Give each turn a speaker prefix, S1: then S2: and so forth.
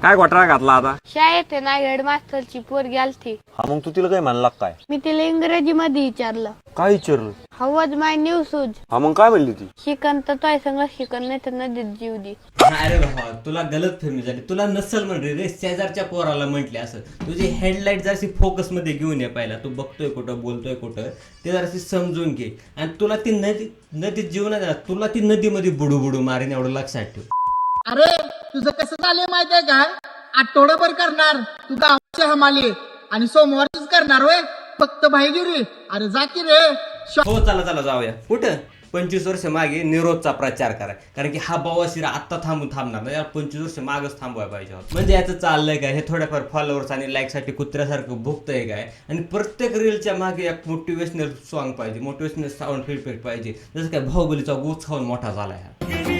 S1: काय घोटाळा घातला आता?
S2: शाळेत आहे ना हेडमास्टरची पोरगी आलती.
S1: हा मग तू तिला काय म्हणला काय?
S2: मी तिला इंग्रजी मध्ये विचारलं,
S1: काय विचारलं?
S2: How was my new shoes.
S1: हा मग काय म्हणली ती?
S2: शिकन तर तोय संग शिकन, नाही तर नदीत जीव दे.
S3: अरे बाबा तुला गलत फहमी झाली. तुला नसल म्हणली रे, शेजारच्या पोराला म्हटले असं. तुझी हेडलाईट जराशी फोकस मध्ये घेऊन ये पहिला. तू बघतोय कुठं, बोलतोय कुठं, ते जराशी समजून घे. आणि तुला ती नदीत जीव नाही, तुला ती नदीमध्ये बुडू बुडू मारेन, एवढं लक्षात ठेव.
S4: अरे तुझं कसं चाललंय माहितीये का? आठवडाभर करणार तू गावचे हमाली आणि सोमवारचीच करणार होय फक्त भाईगिरी. अरे जा की रे.
S3: हो चला जाऊया. कुठं? 25 वर्ष मागे निरोधचा प्रचार करा. कारण की हा बवासीर आत्ता थांबणार नाही. 25 वर्ष मागच थांबवायला पाहिजे होतं. म्हणजे याचं चाललंय काय, हे थोड्याफार फॉलोअर्स आणि लाईकसाठी कुत्र्यासारखं भुगतंय काय. आणि प्रत्येक रीलच्या मागे एक मोटिवेशनल सॉन्ग पाहिजे, मोटिवेशनल साऊंड इफेक्ट पाहिजे. जसं काय बाहुबलीचा गोच खाऊन मोठा झालाय.